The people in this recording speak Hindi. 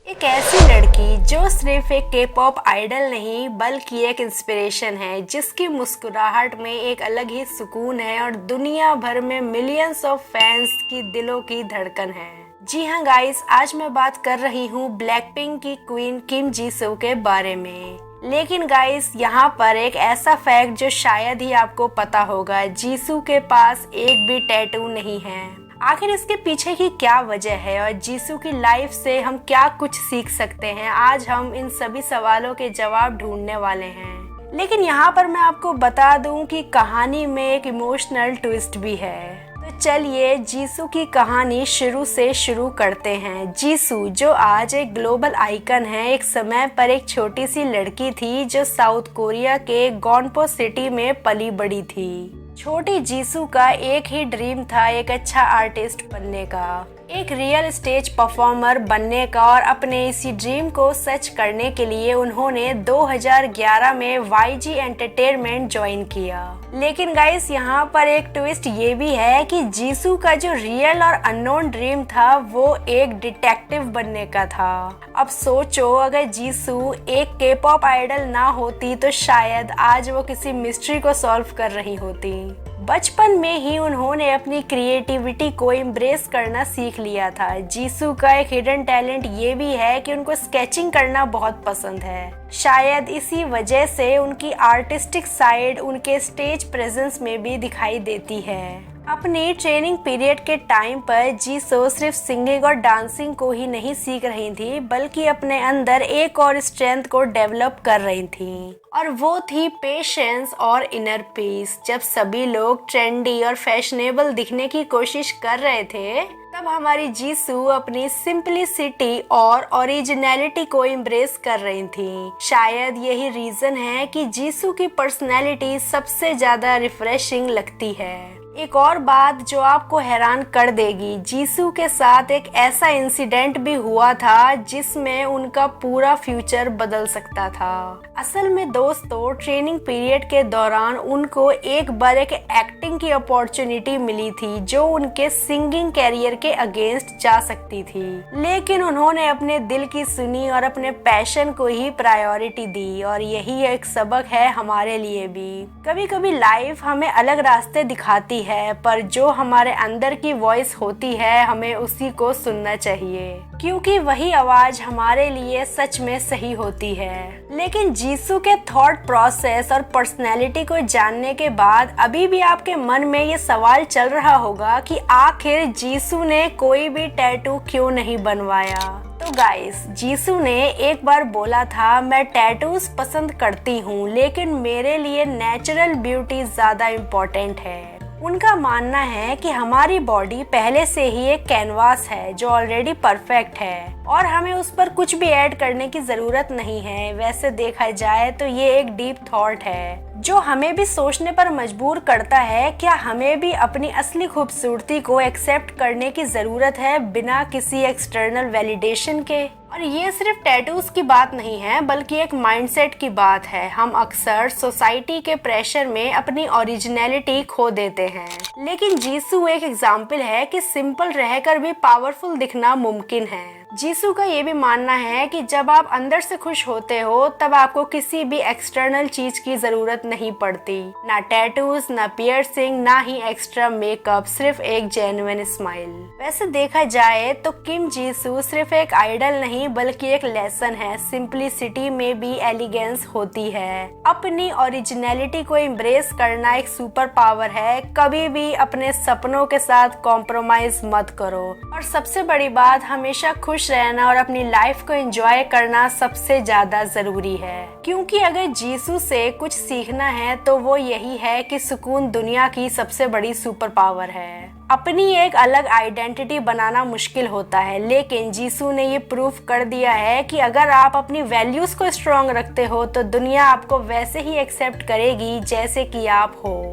एक ऐसी लड़की जो सिर्फ एक के पॉप आइडल नहीं बल्कि एक इंस्पिरेशन है, जिसकी मुस्कुराहट में एक अलग ही सुकून है और दुनिया भर में मिलियंस ऑफ फैंस की दिलों की धड़कन है। जी हाँ गाइस, आज मैं बात कर रही हूँ ब्लैकपिंक की क्वीन किम जीसू के बारे में। लेकिन गाइस, यहाँ पर एक ऐसा फैक्ट जो शायद ही आपको पता होगा, जीसू के पास एक भी टैटू नहीं है। आखिर इसके पीछे की क्या वजह है और जीसू की लाइफ से हम क्या कुछ सीख सकते हैं, आज हम इन सभी सवालों के जवाब ढूंढने वाले हैं। लेकिन यहाँ पर मैं आपको बता दूं कि कहानी में एक इमोशनल ट्विस्ट भी है। तो चलिए जीसू की कहानी शुरू से शुरू करते हैं। जीसू जो आज एक ग्लोबल आइकन है, एक समय पर एक छोटी सी लड़की थी जो साउथ कोरिया के गॉनपो सिटी में पली बड़ी थी। छोटी जीसू का एक ही ड्रीम था, एक अच्छा आर्टिस्ट बनने का, एक रियल स्टेज परफॉर्मर बनने का। और अपने इसी ड्रीम को सच करने के लिए उन्होंने 2011 में YG एंटरटेनमेंट ज्वाइन किया। लेकिन गाइस, यहाँ पर एक ट्विस्ट ये भी है कि जीसू का जो रियल और अननोन ड्रीम था वो एक डिटेक्टिव बनने का था। अब सोचो, अगर जीसू एक के पॉप आइडल ना होती तो शायद आज वो किसी मिस्ट्री को सॉल्व कर रही होती। बचपन में ही उन्होंने अपनी क्रिएटिविटी को एम्ब्रेस करना सीख लिया था। जीसू का एक हिडन टैलेंट ये भी है कि उनको स्केचिंग करना बहुत पसंद है। शायद इसी वजह से उनकी आर्टिस्टिक साइड उनके स्टेज प्रेजेंस में भी दिखाई देती है। अपनी ट्रेनिंग पीरियड के टाइम पर जीसू सिर्फ सिंगिंग और डांसिंग को ही नहीं सीख रही थी, बल्कि अपने अंदर एक और स्ट्रेंथ को डेवलप कर रही थी, और वो थी पेशेंस और इनर पीस। जब सभी लोग ट्रेंडी और फैशनेबल दिखने की कोशिश कर रहे थे, तब हमारी जीसू अपनी सिंपलिसिटी और ओरिजिनलिटी को एम्ब्रेस कर रही थी। शायद यही रीजन है कि जीसू की पर्सनैलिटी सबसे ज्यादा रिफ्रेशिंग लगती है। एक और बात जो आपको हैरान कर देगी, जीसू के साथ एक ऐसा इंसिडेंट भी हुआ था जिसमें उनका पूरा फ्यूचर बदल सकता था। असल में दोस्तों, ट्रेनिंग पीरियड के दौरान उनको एक बार एक एक्टिंग की अपॉर्चुनिटी मिली थी जो उनके सिंगिंग कैरियर के अगेंस्ट जा सकती थी। लेकिन उन्होंने अपने दिल की सुनी और अपने पैशन को ही प्रायोरिटी दी। और यही एक सबक है हमारे लिए भी। कभी कभी लाइफ हमें अलग रास्ते दिखाती है, पर जो हमारे अंदर की वॉइस होती है हमें उसी को सुनना चाहिए, क्योंकि वही आवाज हमारे लिए सच में सही होती है। लेकिन जीसू के थॉट प्रोसेस और पर्सनैलिटी को जानने के बाद अभी भी आपके मन में ये सवाल चल रहा होगा कि आखिर जीसू ने कोई भी टैटू क्यों नहीं बनवाया। तो गाइस, जीसू ने एक बार बोला था, मैं टैटूज पसंद करती हूँ लेकिन मेरे लिए नेचुरल ब्यूटी ज्यादा इम्पोर्टेंट है। उनका मानना है कि हमारी बॉडी पहले से ही एक कैनवास है जो ऑलरेडी परफेक्ट है और हमें उस पर कुछ भी ऐड करने की जरूरत नहीं है। वैसे देखा जाए तो ये एक डीप थॉट है जो हमें भी सोचने पर मजबूर करता है, क्या हमें भी अपनी असली खूबसूरती को एक्सेप्ट करने की जरूरत है बिना किसी एक्सटर्नल वैलिडेशन के। और ये सिर्फ टैटूज की बात नहीं है, बल्कि एक माइंडसेट की बात है। हम अक्सर सोसाइटी के प्रेशर में अपनी ओरिजिनलिटी खो देते हैं, लेकिन जीसू एक एग्जाम्पल है कि सिंपल रहकर भी पावरफुल दिखना मुमकिन है। जीसू का ये भी मानना है कि जब आप अंदर से खुश होते हो तब आपको किसी भी एक्सटर्नल चीज की जरूरत नहीं पड़ती, ना टैटूज, ना पियर्सिंग, ना ही एक्स्ट्रा मेकअप, सिर्फ एक जेन्युइन स्माइल। वैसे देखा जाए तो किम जीसू सिर्फ एक आइडल नहीं बल्कि एक लेसन है। सिंपलिसिटी में भी एलिगेंस होती है। अपनी ओरिजिनलिटी को एम्ब्रेस करना एक सुपर पावर है। कभी भी अपने सपनों के साथ कॉम्प्रोमाइज मत करो, और सबसे बड़ी बात, हमेशा खुश रहना और अपनी लाइफ को एंजॉय करना सबसे ज्यादा जरूरी है। क्योंकि अगर जीसू से कुछ सीखना है तो वो यही है कि सुकून दुनिया की सबसे बड़ी सुपर पावर है। अपनी एक अलग आइडेंटिटी बनाना मुश्किल होता है, लेकिन जीसू ने ये प्रूफ कर दिया है कि अगर आप अपनी वैल्यूज को स्ट्रॉन्ग रखते हो तो दुनिया आपको वैसे ही एक्सेप्ट करेगी जैसे कि आप हो।